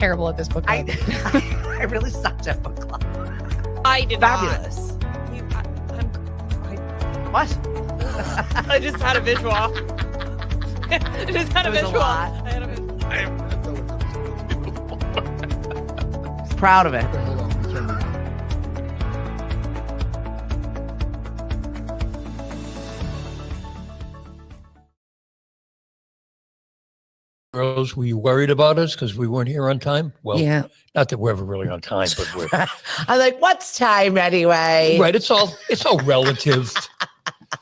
Terrible at this book club. I really sucked at book club. I did Fabulous. What? I just had a visual. I just had a It was a visual. lot. I had a visual. Proud of it. Girls, were you worried about us because we weren't here on time? Well, Yeah. not that we're ever really on time, but we're I'm like, what's time anyway? right. It's all relative.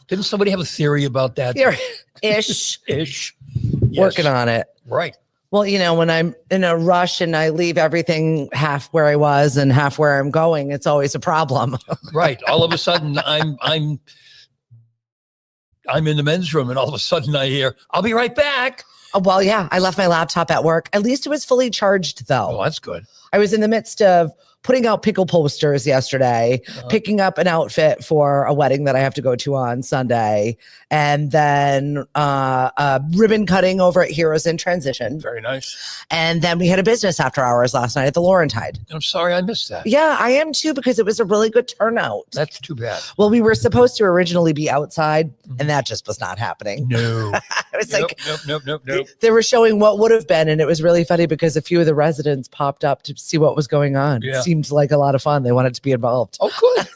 Didn't somebody have a theory about that? You're ish. Ish. Working on it. Right. Well, when I'm in a rush and I leave everything half where I was and half where I'm going, it's always a problem. Right. All of a sudden, I'm in the men's room, and all of a sudden I hear, "I'll be right back." Oh, well, yeah, I left my laptop at work. At least it was fully charged, though. Oh, that's good. I was in the midst of putting out pickle posters yesterday, picking up an outfit for a wedding that I have to go to on Sunday, and then ribbon cutting over at Heroes in Transition. Very nice. And then we had a business after hours last night at the Laurentide. I'm sorry I missed that. Yeah, I am too, because it was a really good turnout. That's too bad. Well, we were supposed to originally be outside, and that just was not happening. No. I was Nope, like, nope. they were showing what would have been, and it was really funny because a few of the residents popped up to see what was going on. Yeah. It seemed like a lot of fun. They wanted to be involved. Oh, good.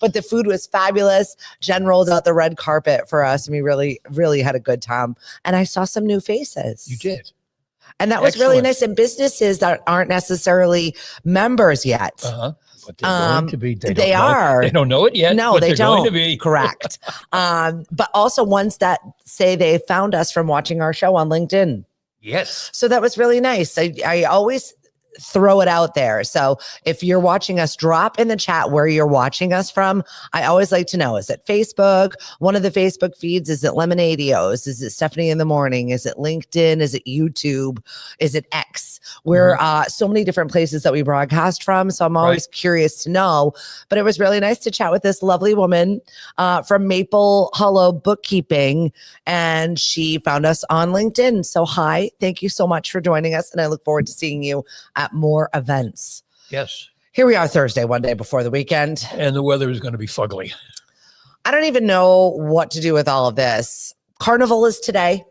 But the food was fabulous. Jen rolled out the red carpet for us, and we really, really had a good time. And I saw some new faces. You did. And that was really Excellent. nice. And businesses that aren't necessarily members yet. But they're going to be. They are. They don't know it yet. No, but they they're don't. Going to be. Correct. But also ones that say they found us from watching our show on LinkedIn. Yes. So that was really nice. I always throw it out there. So if you're watching us, drop in the chat where you're watching us from. I always like to know, is it Facebook? One of the Facebook feeds? Is it Lemonadios? Is it Stephanie in the Morning? Is it LinkedIn? Is it YouTube? Is it X? We're so many different places that we broadcast from. So I'm always curious to know. But it was really nice to chat with this lovely woman from Maple Hollow Bookkeeping. And she found us on LinkedIn. So hi, thank you so much for joining us. And I look forward to seeing you at more events. Yes. Here we are Thursday, one day before the weekend. And the weather is going to be fugly. I don't even know what to do with all of this. Carnival is today.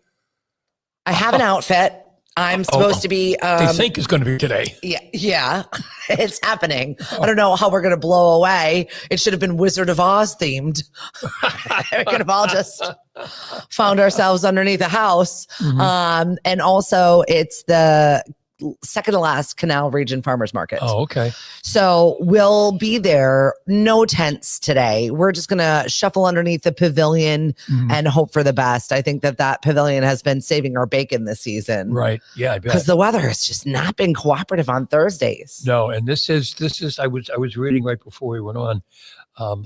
I have an outfit. I'm supposed to be. They think it's going to be today. Yeah, it's happening. I don't know how we're going to blow away. It should have been Wizard of Oz themed. We could have all just found ourselves underneath a house. And also, it's the second to last Canal Region Farmers Market. Oh, okay. So we'll be there. No tents today. We're just going to shuffle underneath the pavilion and hope for the best. I think that pavilion has been saving our bacon this season. Right. Yeah, I bet. Because the weather has just not been cooperative on Thursdays. No, and this is I was reading right before we went on.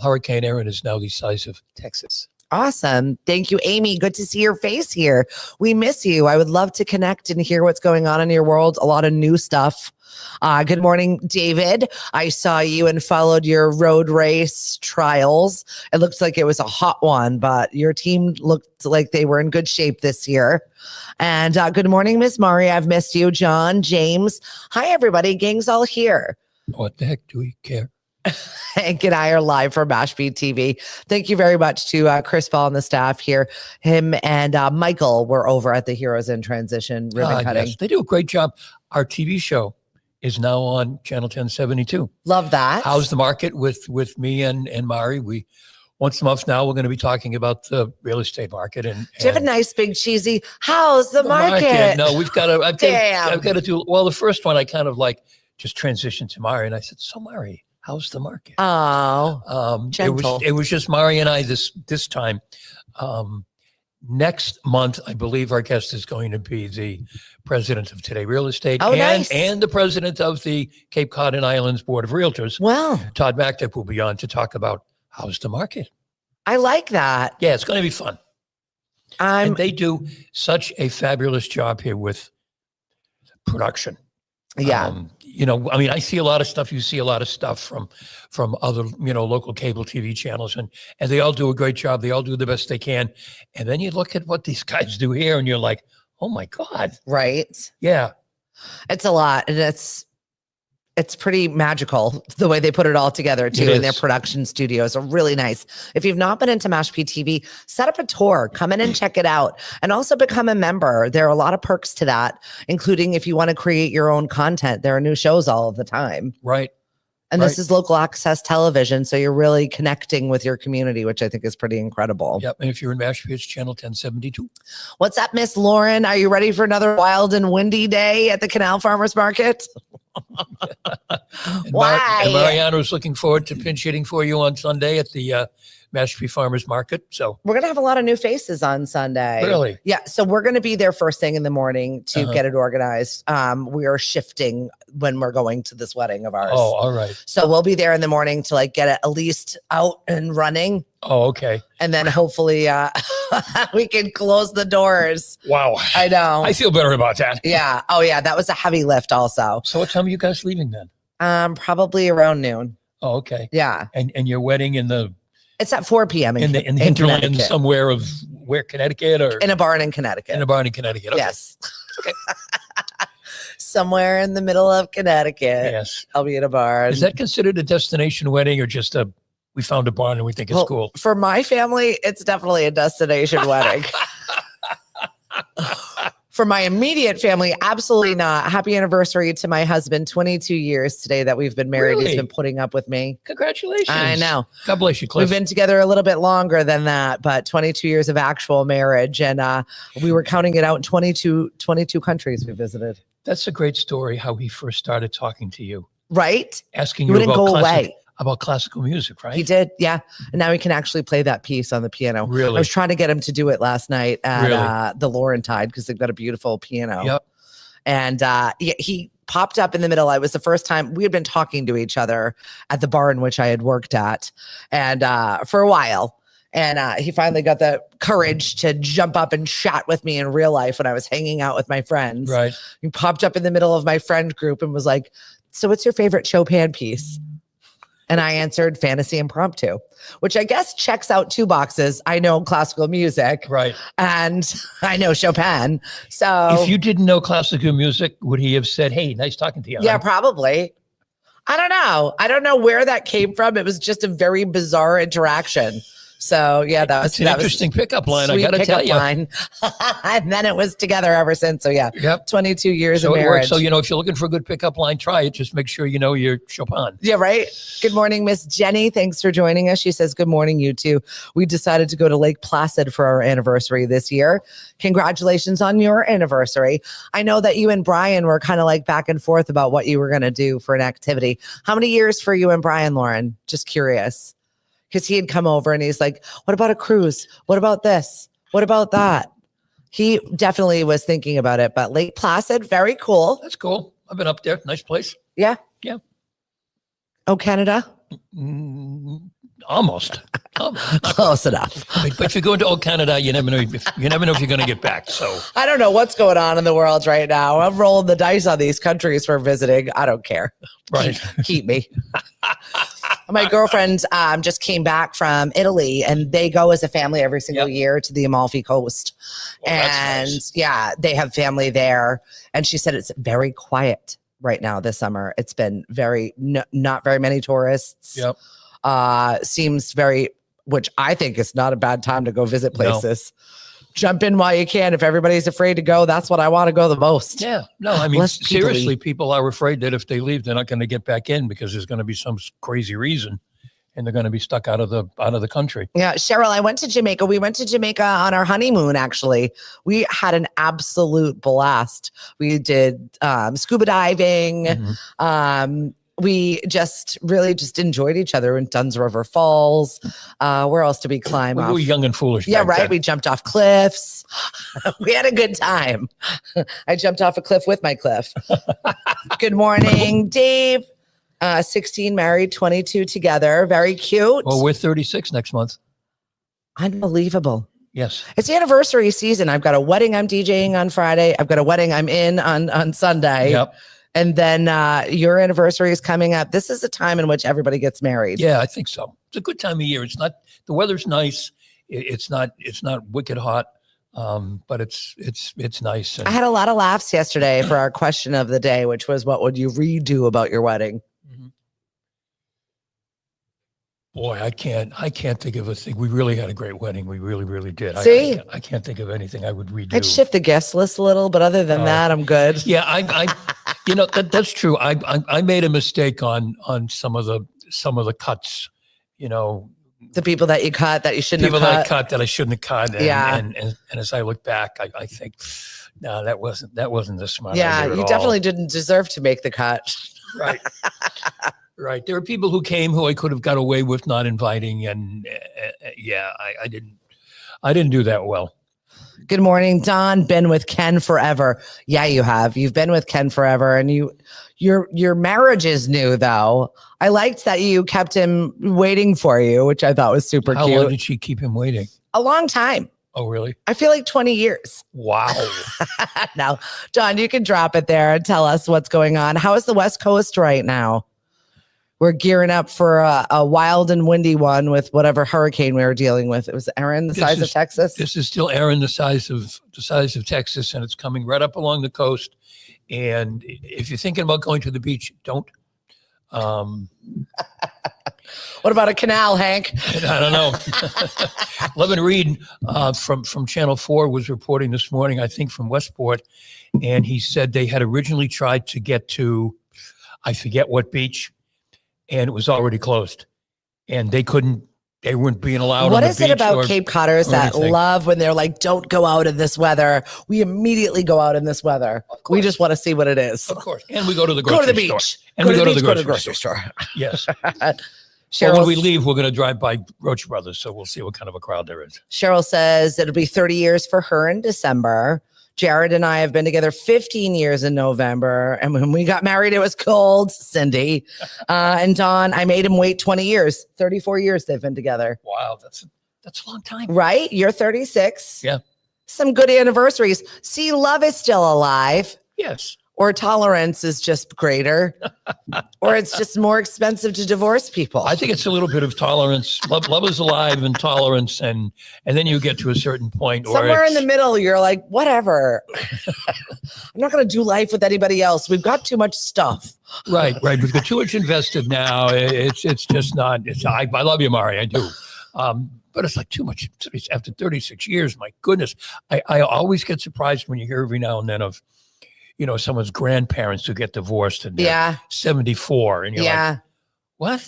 Hurricane Erin is now the size of Texas. Awesome. Thank you, Amy. Good to see your face here. We miss you. I would love to connect and hear what's going on in your world. A lot of new stuff. Good morning, David. I saw you and followed your road race trials. It looks like it was a hot one, but your team looked like they were in good shape this year. And good morning, Miss Mari. I've missed you. John, James. Hi, everybody. Gang's all here. What the heck do we care? Hank and I are live for Mashpee TV. Thank you very much to Chris Ball and the staff here. Him and Michael were over at the Heroes in Transition ribbon cutting. Yes, they do a great job. Our TV show is now on Channel 1072. Love that. How's the market with me and Mari? We once a month now we're going to be talking about the real estate market. And do you have a nice big cheesy? How's the market? No, we've got to. I've got to do. Well, the first one I kind of like just transitioned to Mari, and I said, "So Mari, how's the market?" Oh, gentle. It was just Mari and I this time. Next month, I believe our guest is going to be the president of Today Real Estate and the president of the Cape Cod and Islands Board of Realtors. Well, Todd Macdup will be on to talk about how's the market. I like that. Yeah, it's going to be fun. And they do such a fabulous job here with production. Yeah. I mean, I see a lot of stuff. You see a lot of stuff from other, local cable TV channels, and they all do a great job. They all do the best they can. And then you look at what these guys do here and you're like, oh my God. Right. Yeah. It's a lot, and it's pretty magical the way they put it all together too in their production studios are really nice. If you've not been into Mashpee TV, set up a tour, come in and check it out, and also become a member. There are a lot of perks to that, including if you want to create your own content. There are new shows all of the time. Right. And this is local access television, so you're really connecting with your community, which I think is pretty incredible. Yep. And if you're in Mashpee, it's channel 1072. What's up, Miss Lauren? Are you ready for another wild and windy day at the Canal Farmers Market? Why? And Mariano's looking forward to pinch hitting for you on Sunday at the Mashpee Farmers Market. So we're going to have a lot of new faces on Sunday. Really? Yeah. So we're going to be there first thing in the morning to get it organized. We are shifting when we're going to this wedding of ours. Oh, all right. So we'll be there in the morning to like get it at least out and running. Oh, okay. And then hopefully we can close the doors. Wow. I know. I feel better about that. Yeah. Oh, yeah. That was a heavy lift also. So what time are you guys leaving then? Probably around noon. Oh, okay. Yeah. And your wedding in the... It's at 4 p.m. in the hinterland somewhere of where, Connecticut, or in a barn in Connecticut. In a barn in Connecticut. Okay. Yes. Okay. Somewhere in the middle of Connecticut. Yes. I'll be in a barn. Is that considered a destination wedding or just we found a barn and we think it's cool? For my family, it's definitely a destination wedding. For my immediate family, absolutely not. Happy anniversary to my husband. 22 years today that we've been married. Really? He's been putting up with me. Congratulations. I know. God bless you, Cliff. We've been together a little bit longer than that, but 22 years of actual marriage. And we were counting it out in 22 countries we visited. That's a great story, how he first started talking to you. Right? Asking He you wouldn't go away. about classical music, right? He did, yeah. And now he can actually play that piece on the piano. Really? I was trying to get him to do it last night at the Laurentide because they've got a beautiful piano. Yep. And he popped up in the middle. It was the first time we had been talking to each other at the bar in which I had worked at, and for a while. And he finally got the courage to jump up and chat with me in real life when I was hanging out with my friends. Right. He popped up in the middle of my friend group and was like, "So what's your favorite Chopin piece?" And I answered Fantasy Impromptu, which I guess checks out 2 boxes. I know classical music. Right. And I know Chopin. So if you didn't know classical music, would he have said, "Hey, nice talking to you"? Yeah, probably. I don't know. I don't know where that came from. It was just a very bizarre interaction. So yeah, It's an interesting pickup line. I got to tell you. And then it was together ever since. So yeah, yep. 22 years so of it marriage. Works. So, if you're looking for a good pickup line, try it. Just make sure you know your Chopin. Yeah, right. Good morning, Miss Jenny. Thanks for joining us. She says, "Good morning, you two. We decided to go to Lake Placid for our anniversary this year. Congratulations on your anniversary. I know that you and Brian were kind of like back and forth about what you were going to do for an activity. How many years for you and Brian, Lauren? Just curious." Because he had come over and he's like, "What about a cruise? What about this? What about that?" He definitely was thinking about it, but Lake Placid, very cool. That's cool. I've been up there. Nice place. Yeah. Yeah. Oh, Canada? Almost. Close enough. But if you go into old Canada, you never know if you're going to get back. So I don't know what's going on in the world right now. I'm rolling the dice on these countries for visiting. I don't care. Right. Keep me. My girlfriend just came back from Italy, and they go as a family every single year to the Amalfi Coast. Well, and nice. yeah, they have family there. And she said it's very quiet right now this summer. It's been not very many tourists. Yep. Seems very, which I think is not a bad time to go visit places. No. Jump in while you can. If everybody's afraid to go, that's what I want to go the most. Yeah. No, I mean, seriously, people are afraid that if they leave, they're not going to get back in because there's going to be some crazy reason and they're going to be stuck out of the country. Yeah. Cheryl, I went to Jamaica. We went to Jamaica on our honeymoon, actually. We had an absolute blast. We did scuba diving. Mm-hmm. We just really enjoyed each other in Dunn's River Falls. Where else did we climb off? We were young and foolish. Yeah, right. Then. We jumped off cliffs. We had a good time. I jumped off a cliff with my cliff. Good morning, Dave. 16 married, 22 together. Very cute. Well, we're 36 next month. Unbelievable. Yes. It's the anniversary season. I've got a wedding I'm DJing on Friday. I've got a wedding I'm in on Sunday. Yep. And then your anniversary is coming up. This is the time in which everybody gets married. Yeah, I think so. It's a good time of year. It's not, the weather's nice. It's not wicked hot. But it's nice. And, I had a lot of laughs yesterday for our question of the day, which was, what would you redo about your wedding? Boy, I can't think of a thing. We really had a great wedding. We really, really did. See? I can't think of anything I would redo. I'd shift the guest list a little, but other than that, I'm good. Yeah, I that's true. I made a mistake on some of the cuts. The people that you cut that you shouldn't People have that I cut. cut that I shouldn't have cut. And, Yeah. And as I look back, I think, no, that wasn't the smart Yeah, idea at you all. definitely didn't deserve to make the cut. Right. Right. There are people who came who I could have got away with not inviting. And I didn't do that well. Good morning, Don. Been with Ken forever. Yeah, you have. You've been with Ken forever, and your marriage is new, though. I liked that you kept him waiting for you, which I thought was super How cute. long did she keep him waiting? A long time. Oh, really? I feel like 20 years. Wow. Now, Don, you can drop it there and tell us what's going on. How is the West Coast right now? We're gearing up for a wild and windy one with whatever hurricane we were dealing with. It was Aaron, the size of Texas. This is still Aaron, the size of Texas, and it's coming right up along the coast. And if you're thinking about going to the beach, don't. What about a canal, Hank? I don't know. Levin Reed from Channel 4 was reporting this morning, I think from Westport, and he said they had originally tried to get to, I forget what beach, and it was already closed, and they weren't being allowed. What on the is it beach about Cape Codders that anything. love when they're like, don't go out in this weather? We immediately go out in this weather. We just want to see what it is. Of course. And we go to the Go grocery to the store. beach. And Go we to go the to the beach, go to the grocery grocery store. Yes. Cheryl, Well, when we leave, we're going to drive by Roach Brothers, so we'll see what kind of a crowd there is. Cheryl says it'll be 30 years for her in December. Jared and I have been together 15 years in November. And when we got married, it was cold, Cindy. And Don, I made him wait 20 years. 34 years they've been together. Wow, that's a long time. Right? You're 36. Yeah. Some good anniversaries. See, love is still alive. Yes. Or tolerance is just greater. Or it's just more expensive to divorce people. I think it's a little bit of tolerance. Love is alive and tolerance, and then you get to a certain point where somewhere in the middle, you're like, whatever. I'm not going to do life with anybody else. We've got too much stuff. Right. We've got too much invested now. It's just not. I love you, Mari. I do. But it's like too much. After 36 years, my goodness. I always get surprised when you hear every now and then of, someone's grandparents who get divorced and they're 74. And you're like, what?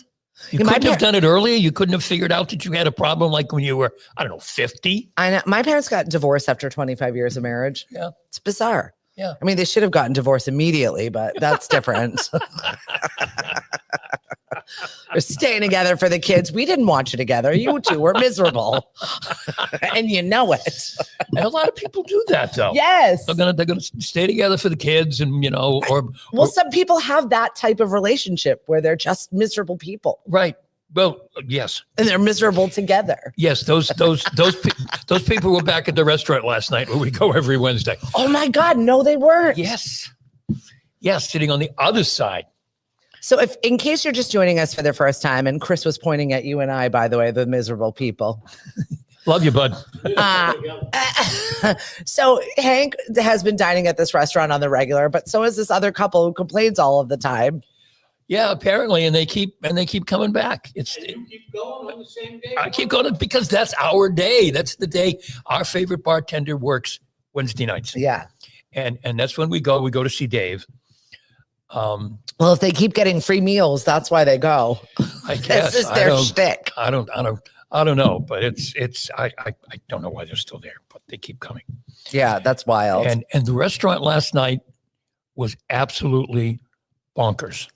You couldn't have done it earlier? You couldn't have figured out that you had a problem like when you were, 50? I know. My parents got divorced after 25 years of marriage. Yeah. It's bizarre. Yeah. I mean, they should have gotten divorced immediately, but that's different. We're staying together for the kids. We didn't want you together. You two were miserable. And you know it. And a lot of people do that, though. Yes. They're gonna stay together for the kids, and or some people have that type of relationship where they're just miserable people. Right. Well, yes. And they're miserable together. Yes, those people were back at the restaurant last night where we go every Wednesday. Oh my God, no, they weren't. Yes. Yes, sitting on the other side. So if in case you're just joining us for the first time, and Chris was pointing at you and I, by the way, the miserable people. Love you, bud. So Hank has been dining at this restaurant on the regular, but so is this other couple who complains all of the time. Yeah, apparently, and they keep coming back. You keep going on the same day. I keep going because that's our day. That's the day our favorite bartender works Wednesday nights. Yeah. And that's when we go. We go to see Dave. Well, if they keep getting free meals, that's why they go. I guess This is their shtick. I don't know, but I don't know why they're still there, but they keep coming. Yeah, that's wild. And the restaurant last night was absolutely bonkers.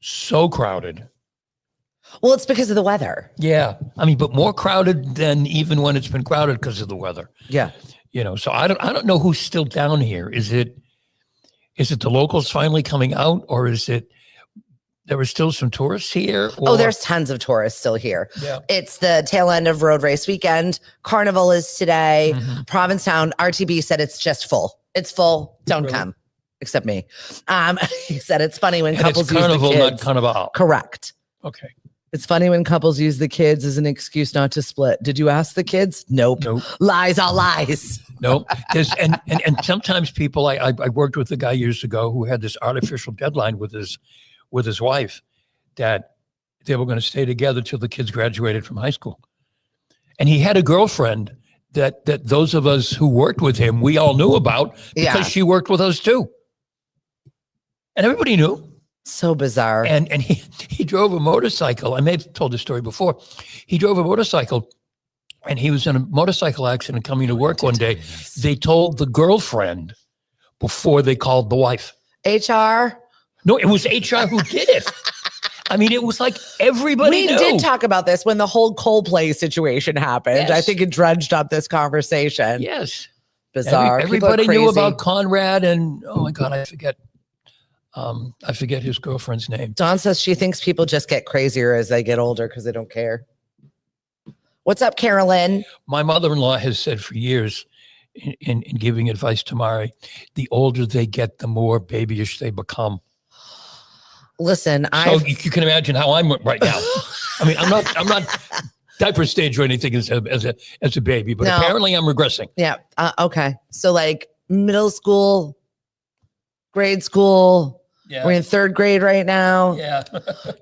So crowded. Well, it's because of the weather. Yeah. I mean, but more crowded than even when it's been crowded because of the weather. Yeah. So I don't know who's still down here. Is it the locals finally coming out, or is it there were still some tourists here? Oh, there's tons of tourists still here. Yeah. It's the tail end of road race weekend. Carnival is today. Mhm. Provincetown, RTB said it's just full. It's full. Don't Really? come. Except me. He said it's funny when And couples it's carnival, use the not kids. carnival. Correct. Okay. It's funny when couples use the kids as an excuse not to split. Did you ask the kids? Nope. Lies, all lies. No, and sometimes people. I worked with a guy years ago who had this artificial deadline with his wife that they were going to stay together till the kids graduated from high school, and he had a girlfriend that those of us who worked with him, we all knew about because she worked with us too, and everybody knew. So bizarre. And he drove a motorcycle. I may have told this story before. He drove a motorcycle and he was in a motorcycle accident coming to work one day. They told the girlfriend before they called the wife. HR? No, it was HR who did it. I mean, it was like everybody knew. We did talk about this when the whole Coldplay situation happened. Yes. I think it dredged up this conversation. Yes. Bizarre. Everybody knew about Conrad and, oh my God, I forget his girlfriend's name. Dawn says she thinks people just get crazier as they get older because they don't care. What's up, Carolyn? My mother-in-law has said for years in giving advice to Mari, the older they get, the more babyish they become. Listen, so you can imagine how I'm right now. I mean, I'm not diaper stage or anything as a baby, but apparently I'm regressing. Yeah. Okay. So like middle school, grade school. Yeah. We're in third grade right now. Yeah.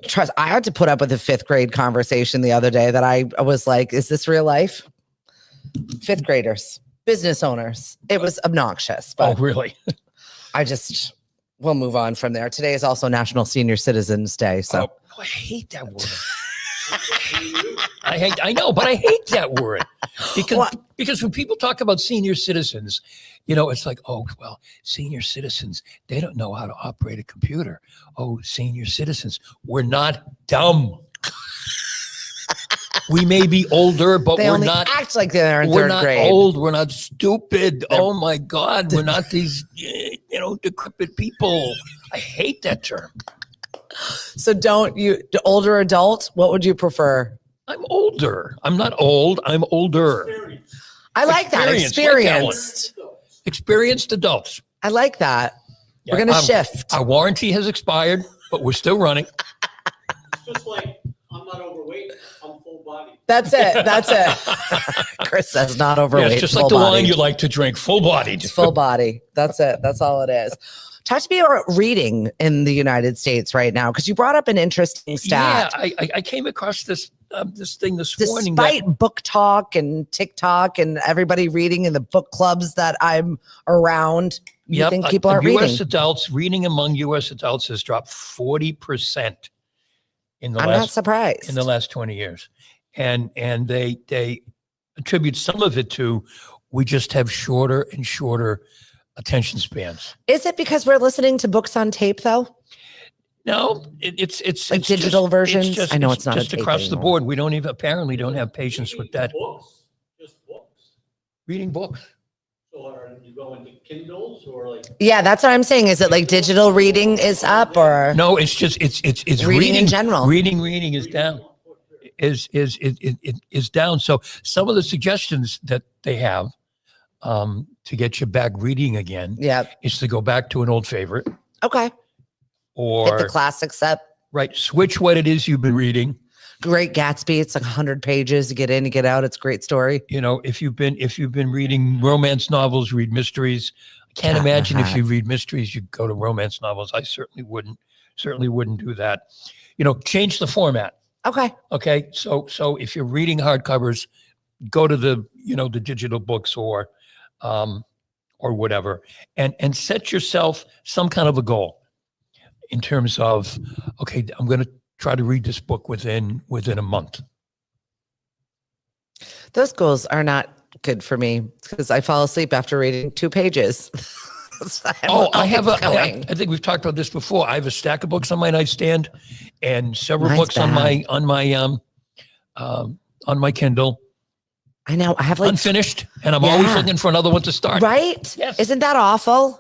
Trust, I had to put up with a fifth grade conversation the other day that I was like, is this real life? Fifth graders, business owners. It was obnoxious. But really? We'll move on from there. Today is also National Senior Citizens Day. So I hate that word. I know, but I hate that word because when people talk about senior citizens, it's like, oh, well, senior citizens, they don't know how to operate a computer. Oh, senior citizens, we're not dumb. We may be older, but they we're only not act like they're in we're third not grade. Old. We're not stupid. Oh my God, we're not these decrepit people. I hate that term. So the older adult, what would you prefer? I'm older. I'm not old. I'm older. I like that. Experienced. Experienced adults. I like that. Yeah, we're going to shift. Our warranty has expired, but we're still running. It's just like, I'm not overweight. I'm full body. That's it. Chris says not overweight. Yeah, it's just like the wine you like to drink, full bodied. Full body. That's it. That's all it is. Talk to me about reading in the United States right now, because you brought up an interesting stat. Yeah, I came across this thing this morning. Despite book talk and TikTok and everybody reading in the book clubs that I'm around, you think people are reading? Reading among U.S. adults has dropped 40% I'm not surprised. In the last 20 years. And they attribute some of it to we just have shorter and shorter attention spans. Is it because we're listening to books on tape though? No, it's like digital versions. I know it's not just across the board. We don't have patience with that. Just books. Reading books. So are you going to Kindles or like? Yeah, that's what I'm saying. Is it like digital reading is up or? No, it's just it's reading in general. Reading is down. Is down. So some of the suggestions that they have to get you back reading again, is to go back to an old favorite. Okay. Or hit the classics up. Right. Switch what it is you've been reading. Great Gatsby. It's like 100 pages. You get in, you get out. It's a great story. If you've been reading romance novels, read mysteries. I can't imagine if you read mysteries, you go to romance novels. I certainly wouldn't do that. Change the format. Okay. Okay. So if you're reading hardcovers, go to the digital books or whatever, and set yourself some kind of a goal in terms of, okay, I'm going to try to read this book within a month. Those goals are not good for me because I fall asleep after reading 2 pages. I think we've talked about this before. I have a stack of books on my nightstand and several books on my Kindle. I know. I have unfinished, and I'm always looking for another one to start. Right? Yes. Isn't that awful?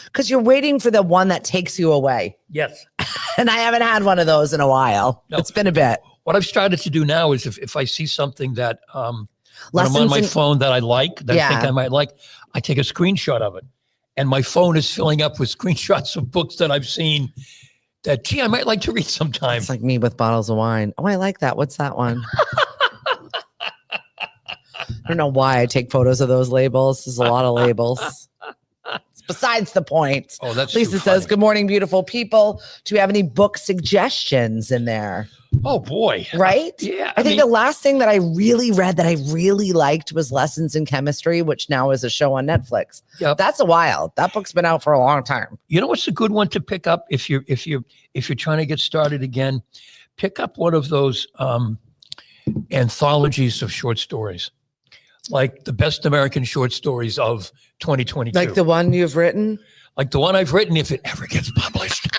Because you're waiting for the one that takes you away. Yes. And I haven't had one of those in a while. No. It's been a bit. What I've started to do now is if I see something that when I'm on my phone that I like, that I think I might like, I take a screenshot of it. And my phone is filling up with screenshots of books that I've seen that, gee, I might like to read sometime. It's like me with bottles of wine. Oh, I like that. What's that one? I don't know why I take photos of those labels. There's a lot of labels. It's besides the point. Oh, that's Lisa too says, funny. good morning, beautiful people. Do we have any book suggestions in there? Oh, boy. Right? Yeah. I think the last thing that I really read that I really liked was Lessons in Chemistry, which now is a show on Netflix. Yep. That's a while. That book's been out for a long time. You know what's a good one to pick up if you're trying to get started again? Pick up one of those anthologies of short stories, like the best American short stories of 2022. Like the one you've written? Like the one I've written, if it ever gets published.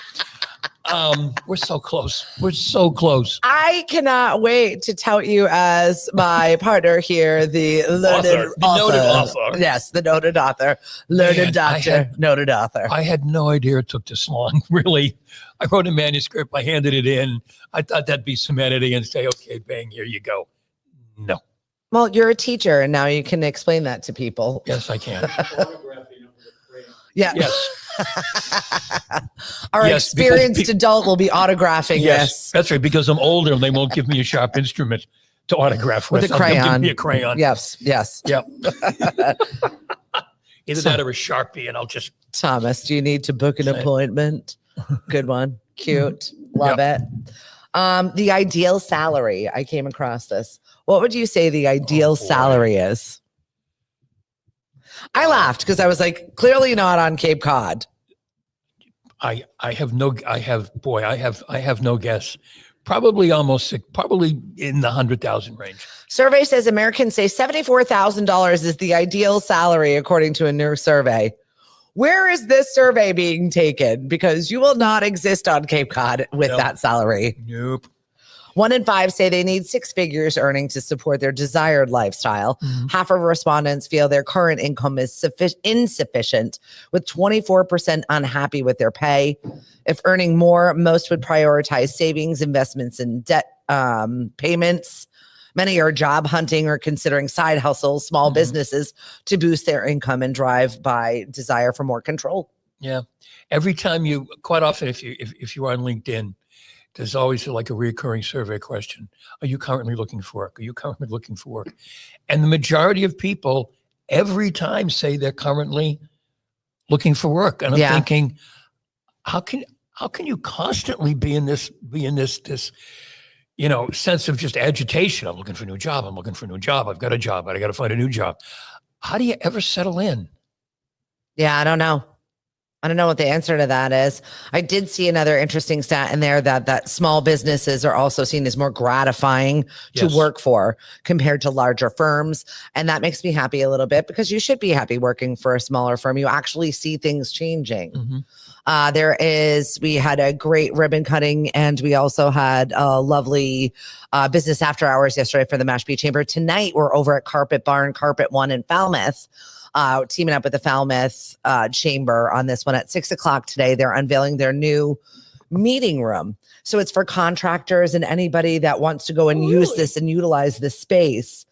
We're so close. We're so close. I cannot wait to tout you as my partner here, the learned noted author. Yes, the noted author, learned Man, doctor, noted author. I had no idea it took this long, really. I wrote a manuscript. I handed it in. I thought that'd be some editing and say, okay, bang, here you go. No. Well, you're a teacher, and now you can explain that to people. Yes, I can. Autographing it with a crayon. Yeah. Yes. Our Yes, because experienced adult will be autographing Yes, this. that's right. Because I'm older and they won't give me a sharp instrument to autograph With a They'll crayon. give me a crayon. Yes, yes. Yep. Either that or a Sharpie, and I'll just. Thomas, do you need to book an Say it. appointment? Good one. Cute. Love it. The ideal salary. I came across this. What would you say the ideal boy. salary is? I laughed because I was like, clearly not on Cape Cod. I have no guess. Probably probably in the 100,000 range. Survey says Americans say $74,000 is the ideal salary, according to a new survey. Where is this survey being taken? Because you will not exist on Cape Cod with Nope. that salary. Nope. 1 in 5 say they need 6 figures earning to support their desired lifestyle. Mhm. Half of respondents feel their current income is insufficient, with 24% unhappy with their pay. If earning more, most would prioritize savings, investments, and debt payments. Many are job hunting or considering side hustles, small Mhm. businesses to boost their income and drive by desire for more control. Yeah. Every time quite often, if you are on LinkedIn, there's always like a recurring survey question. Are you currently looking for work? Are you currently looking for work? And the majority of people every time say they're currently looking for work. And I'm Yeah. thinking, how can you constantly be in this, sense of just agitation? I'm looking for a new job. I'm looking for a new job. I've got a job, but I got to find a new job. How do you ever settle in? Yeah, I don't know. I don't know what the answer to that is. I did see another interesting stat in there that small businesses are also seen as more gratifying to Yes. work for compared to larger firms. And that makes me happy a little bit because you should be happy working for a smaller firm. You actually see things changing. Mhm. We had a great ribbon cutting, and we also had a lovely business after hours yesterday for the Mashpee Chamber. Tonight, we're over at Carpet Barn, Carpet One in Falmouth, teaming up with the Falmouth Chamber on this one at 6:00 today. They're unveiling their new meeting room. So it's for contractors and anybody that wants to go and use this and utilize this space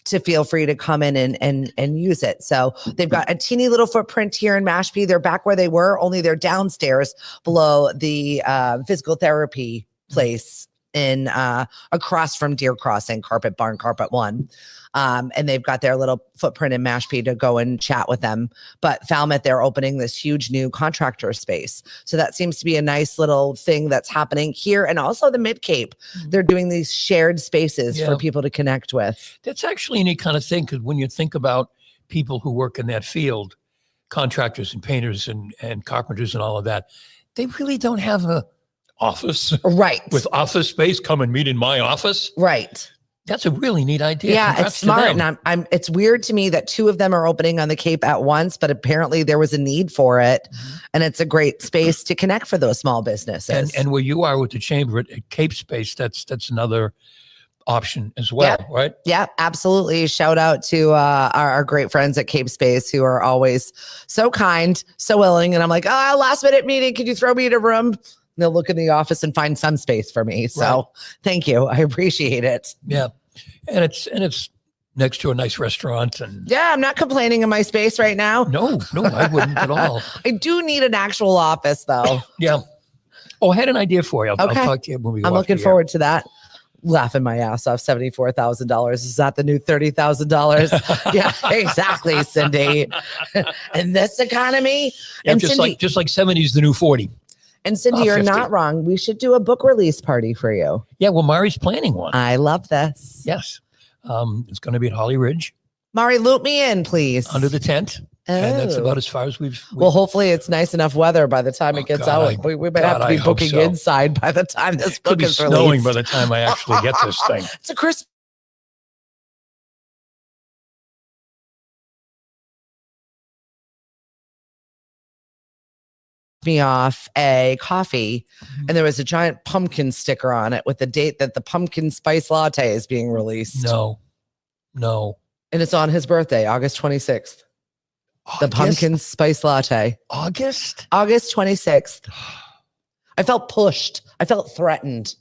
to feel free to come in and use it. So they've got a teeny little footprint here in Mashpee. They're back where they were, only they're downstairs below the physical therapy place in across from Deer Crossing, Carpet Barn, Carpet One. And they've got their little footprint in Mashpee to go and chat with them. But Falmouth, they're opening this huge new contractor space. So that seems to be a nice little thing that's happening here. And also the Mid-Cape, they're doing these shared spaces for Yeah. people to connect with. That's actually a neat kind of thing, because when you think about people who work in that field, contractors and painters and carpenters and all of that, they really don't have a office Right. with office space. Come and meet in my office. Right. That's a really neat idea. Yeah, Congrats it's to smart. them. And I'm it's weird to me that 2 of them are opening on the Cape at once, but apparently there was a need for it. And it's a great space to connect for those small businesses. And where you are with the chamber at Cape Space, that's another option as well, right? Yeah, absolutely. Shout out to our great friends at Cape Space who are always so kind, so willing. And I'm like, oh, last minute meeting. Could you throw me in a room? And they'll look in the office and find some space for me. So Right. thank you. I appreciate it. Yeah. And it's next to a nice restaurant. And Yeah, I'm not complaining in my space right now. no, I wouldn't at all. I do need an actual office though. Yeah. Oh, I had an idea for you. I'll Okay. talk to you when we go. I'm off looking the air. forward to that. Laughing my ass off. $74,000. Is that the new $30,000? Yeah, exactly, Cindy. In this economy, Yeah, and just Cindy, like 70's the new 40. and Cindy, Oh, you're 50. not wrong. We should do a book release party for you. Yeah, well, Mari's planning one. I love this. Yes. It's going to be at Holly Ridge Mari, loop me in, please. under the tent. And that's Oh. about as far as we've Well, hopefully it's nice enough weather by the time it gets God, out. We might have to God, be I hope booking so. inside by the time this could book be is snowing released. by the time I actually get this thing. It's a Christmas. Me off a coffee, and there was a giant pumpkin sticker on it with the date that the pumpkin spice latte is being released. No. And it's on his birthday, August 26th. The pumpkin spice latte, August? August 26th. I felt pushed. I felt threatened.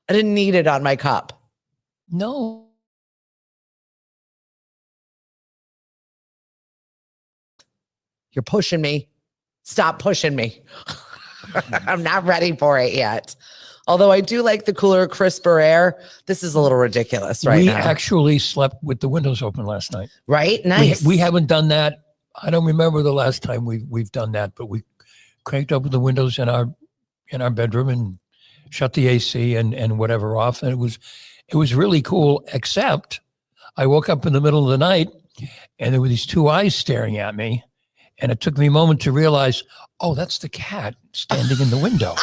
I didn't need it on my cup. No. You're pushing me. Stop pushing me. I'm not ready for it yet. Although I do like the cooler, crisper air. This is a little ridiculous right we now. actually slept with the windows open last night. Right? Nice. We haven't done that. I don't remember the last time we've done that, but we cranked open the windows in our bedroom and shut the AC and whatever off. And it was really cool, except I woke up in the middle of the night and there were these two eyes staring at me. And it took me a moment to realize, oh, that's the cat standing in the window,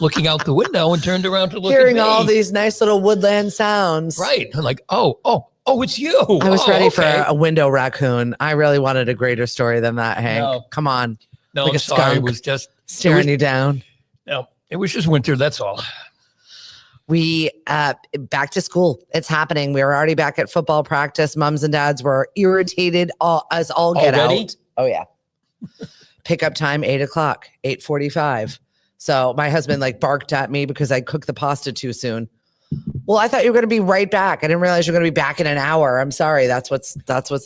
looking out the window, and turned around to look Hearing at me. all these nice little woodland sounds. Right. I'm like, oh, it's you. I was Oh, ready for okay. a window raccoon. I really wanted a greater story than that, Hank. No. Come on. No, like I'm a sorry. It skunk. was just Staring you down. no. It was just winter. That's all. We back to school. It's happening. We were already back at football practice. Moms and dads were irritated as all get Already? out. Oh yeah. Pickup time 8:00, 8:45. So my husband like barked at me because I cooked the pasta too soon. Well, I thought you were going to be right back. I didn't realize you're going to be back in an hour. I'm sorry. That's what's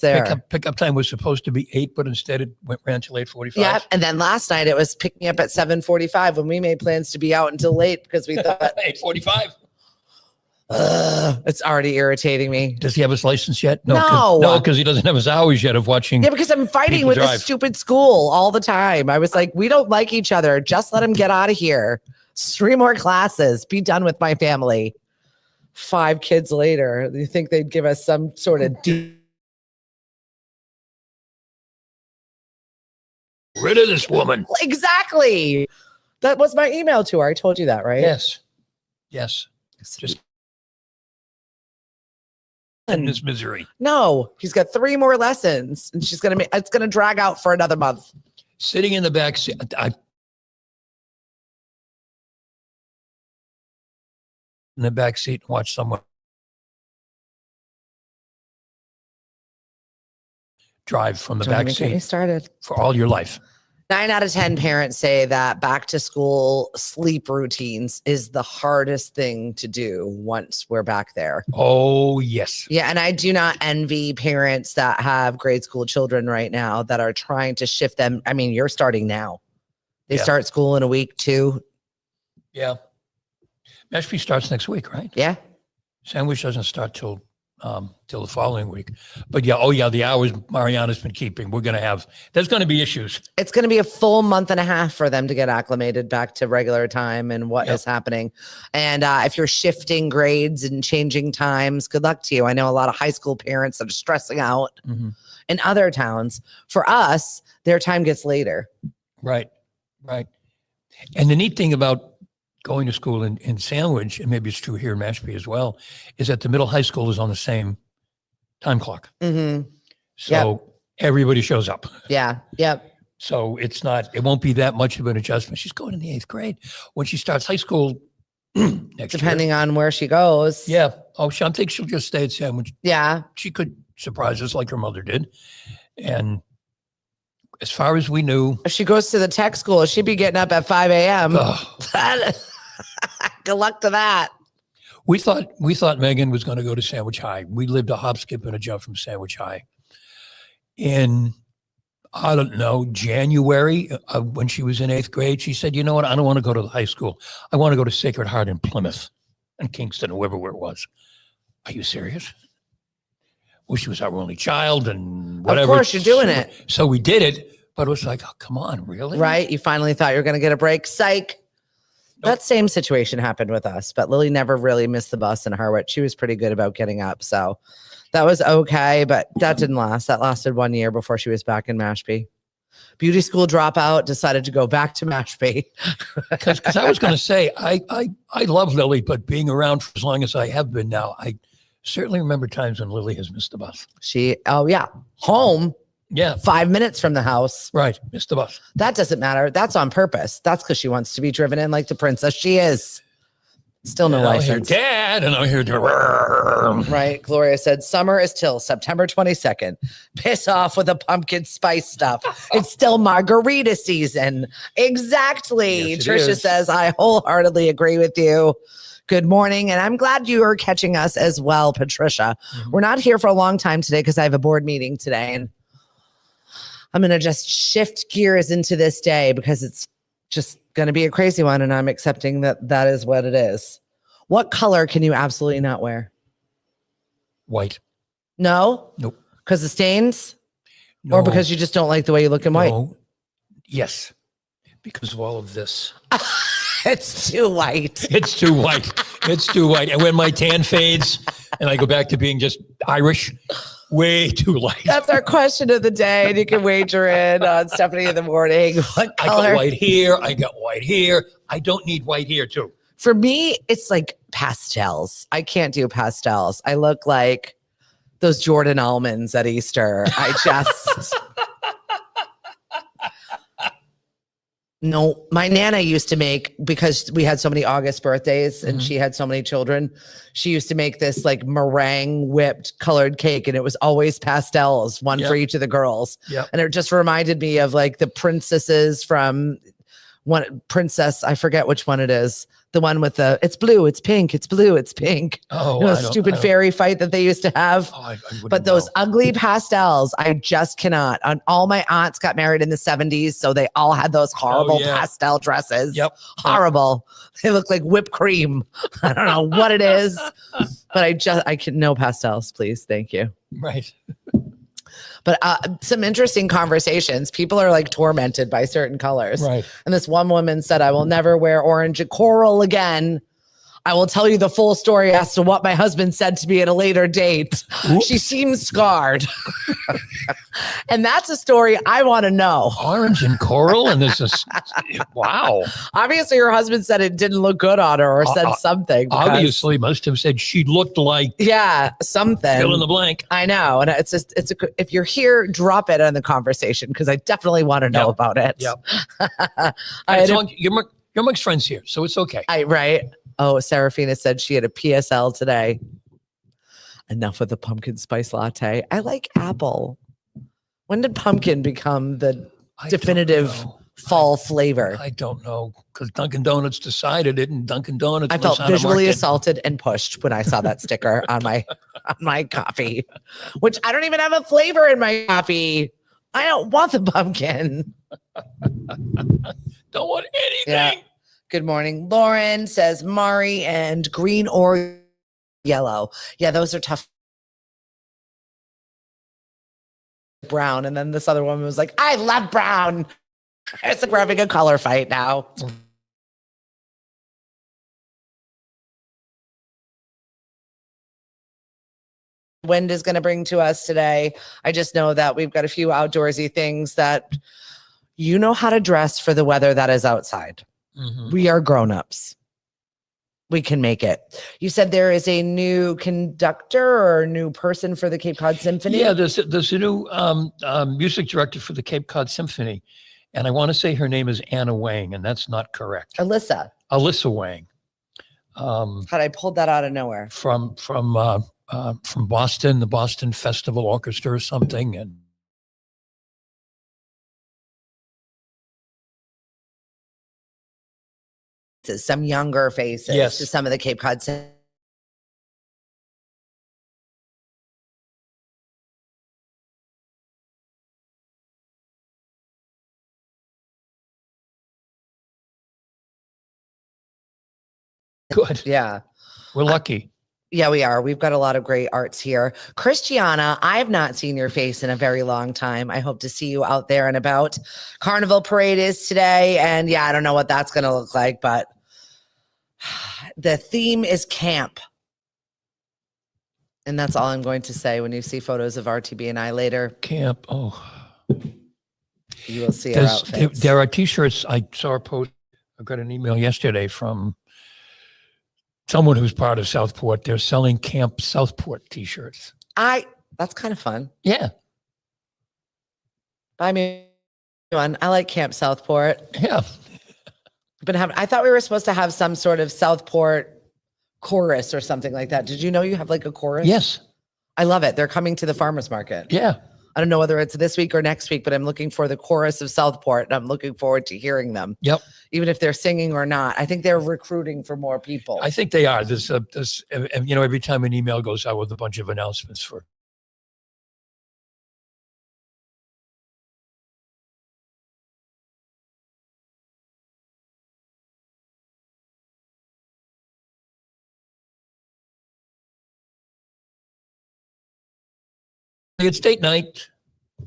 there. Pickup time was supposed to be 8, but instead it ran till 8:45. Yeah, and then last night it was pick me up at 7:45 when we made plans to be out until late because we thought 8:45. it's already irritating me. Does he have his license yet? No. No, because he doesn't have his hours yet of watching. Yeah, because I'm fighting People with drive. this stupid school all the time. I was like, we don't like each other. Just let him get out of here. 3 more classes. Be done with my family. 5 kids later. You think they'd give us some sort of Rid of this woman. Exactly. That was my email to her. I told you that, right? Yes. Just in And this misery. no, he's got 3 more lessons, and it's gonna drag out for another month. Sitting in the back seat. In the back seat and watch someone drive from the Don't back even get me seat started. for all your life. 9 out of 10 parents say that back to school sleep routines is the hardest thing to do once we're back there. Oh, yes. Yeah, and I do not envy parents that have grade school children right now that are trying to shift them. I mean, you're starting now. They Yeah. start school in a week, 2. Yeah. Mashpee starts next week, right? Yeah. Sandwich doesn't start till the following week. But yeah, the hours Mariana's been keeping, there's going to be issues. It's going to be a full month and a half for them to get acclimated back to regular time and what is happening. And if you're shifting grades and changing times, good luck to you. I know a lot of high school parents that are stressing out in other towns. For us, their time gets later. Right. And the neat thing about going to school in Sandwich, and maybe it's true here in Mashpee as well, is that the middle high school is on the same time clock. Mm-hmm. So everybody shows up. Yeah. Yep. So it won't be that much of an adjustment. She's going in the 8th grade. When she starts high school next Depending on where she goes. year. Yeah. Oh, I think she'll just stay at Sandwich. Yeah. She could surprise us like her mother did. And as far as we knew, If she goes to the tech school, she'd be getting up at 5 a.m. Good luck to that. we thought Megan was going to go to Sandwich High. We lived a hop, skip, and a jump from Sandwich High. In I don't know, January, when she was in 8th grade, she said, you know what? I don't want to go to the high school. I want to go to Sacred Heart in Plymouth and Kingston, whoever where it was. Are you serious? Well, she was our only child and whatever. Of course, you're doing it. So we did it, but it was like, oh, come on, really? Right? You finally thought you were going to get a break. Psych. Nope. That same situation happened with us, but Lily never really missed the bus in Harwich. She was pretty good about getting up. So that was okay, but that didn't last. That lasted 1 year before she was back in Mashpee. Beauty school dropout, decided to go back to Mashpee. Because I was going to say, I love Lily, but being around for as long as I have been now, I certainly remember times when Lily has missed the bus. Oh yeah, home. Yeah. 5 minutes from the house. Right. Missed the bus. That doesn't matter. That's on purpose. That's because she wants to be driven in like the princess she is. Still no license. I hear Dad, and I hear Right. Gloria said, summer is till September 22nd. Piss off with the pumpkin spice stuff. It's still margarita season. Exactly. Yes, Trisha says, I wholeheartedly agree with you. Good morning. And I'm glad you are catching us as well, Patricia. Mm-hmm. We're not here for a long time today because I have a board meeting today. And I'm going to just shift gears into this day because it's just going to be a crazy one. And I'm accepting that that is what it is. What color can you absolutely not wear? White. No? Nope. Because of stains? No. Or because you just don't like the way you look in white? No. Yes. Because of all of this. It's too white. It's too white. It's too white. And when my tan fades and I go back to being just Irish, way too light. That's our question of the day. And you can wager in on Stephanie in the morning. What I color? got white here. I got white here. I don't need white here too. For me, it's like pastels. I can't do pastels. I look like those Jordan almonds at Easter. I just... No, my Nana used to make, because we had so many August birthdays and she had so many children, she used to make this like meringue whipped colored cake, and it was always pastels, one for each of the girls. Yep. And it just reminded me of like the princesses from princess, I forget which one it is. The one with the, it's blue, it's pink, it's blue, it's pink. Oh, you know, stupid fairy fight that they used to have. Oh, I but those ugly pastels, I just cannot. All my aunts got married in the 70s, so they all had those horrible pastel dresses. Yep. Horrible. They look like whipped cream. I don't know what it is, but I can, no pastels, please. Thank you. Right. But some interesting conversations. People are like tormented by certain colors. Right. And this one woman said, I will never wear orange and coral again. I will tell you the full story as to what my husband said to me at a later date. Oops. She seems scarred. And that's a story I want to know. Orange and coral, and this is, wow. Obviously, her husband said it didn't look good on her or said something. Obviously, must have said she looked like. Yeah, something. Fill in the blank. I know. And it's just, if you're here, drop it in the conversation because I definitely want to know about it. Yep. You're amongst friends here, so it's okay. Right. Oh, Serafina said she had a PSL today. Enough of the pumpkin spice latte. I like apple. When did pumpkin become the definitive fall flavor? I don't know, because Dunkin' Donuts decided it, and Dunkin' Donuts. I felt visually assaulted and pushed when I saw that sticker on my coffee, which I don't even have a flavor in my coffee. I don't want the pumpkin. Don't want anything. Yeah. Good morning. Lauren says Mari and green or yellow. Yeah, those are tough. Brown. And then this other woman was like, I love brown. It's like we're having a color fight now. Wind is going to bring to us today. I just know that we've got a few outdoorsy things that you know how to dress for the weather that is outside. Mm-hmm. We are grown-ups. We can make it. You said there is a new conductor or a new person for the Cape Cod Symphony? Yeah, there's a new music director for the Cape Cod Symphony. And I want to say her name is Anna Wang, and that's not correct. Alyssa Wang. Had I pulled that out of nowhere? From Boston, the Boston Festival Orchestra or something. And some younger faces to some of the Cape Cod Symphony. Good. Yeah. We're lucky. Yeah, we are. We've got a lot of great arts here. Christiana, I've not seen your face in a very long time. I hope to see you out there and about. Carnival Parade is today. And yeah, I don't know what that's going to look like, but the theme is camp. And that's all I'm going to say. When you see photos of RTB and I later, Camp. Oh, you will see our outfits. There are T-shirts. I saw a post. I got an email yesterday from someone who's part of Southport. They're selling Camp Southport T-shirts. That's kind of fun. Yeah. I mean, I like Camp Southport. Yeah. I thought we were supposed to have some sort of Southport chorus or something like that. Did you know you have like a chorus? Yes. I love it. They're coming to the farmers market. Yeah. I don't know whether it's this week or next week, but I'm looking for the chorus of Southport and I'm looking forward to hearing them. Yep. Even if they're singing or not. I think they're recruiting for more people. I think they are. There's every time an email goes out with a bunch of announcements for. It's date night. Do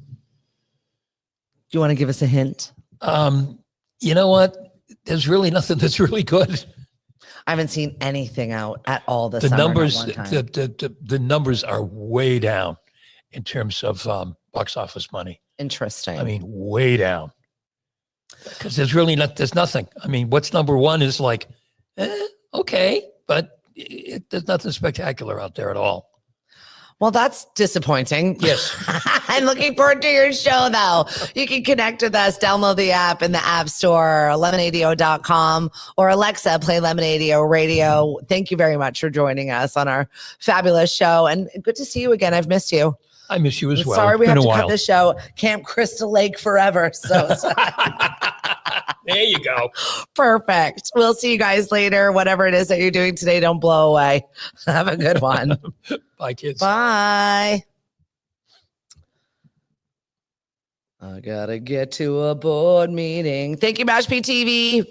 you want to give us a hint? You know what? There's really nothing that's really good. I haven't seen anything out at all this The summer, numbers, not one time. the numbers are way down in terms of box office money. Interesting. I mean, way down. Because there's nothing. I mean, what's number one is like, okay, but there's nothing spectacular out there at all. Well, that's disappointing. Yes. I'm looking forward to your show, though. You can connect with us, download the app in the App Store, lemonadio.com, or Alexa, play Lemonadio Radio. Thank you very much for joining us on our fabulous show. And good to see you again. I've missed you. I miss you as well. Sorry, we It's have been to a cut while. the show. Camp Crystal Lake forever. So There you go. perfect. We'll see you guys later. Whatever it is that you're doing today, don't blow away. Have a good one. Bye, kids. Bye. I gotta get to a board meeting. Thank you, Mashpee TV.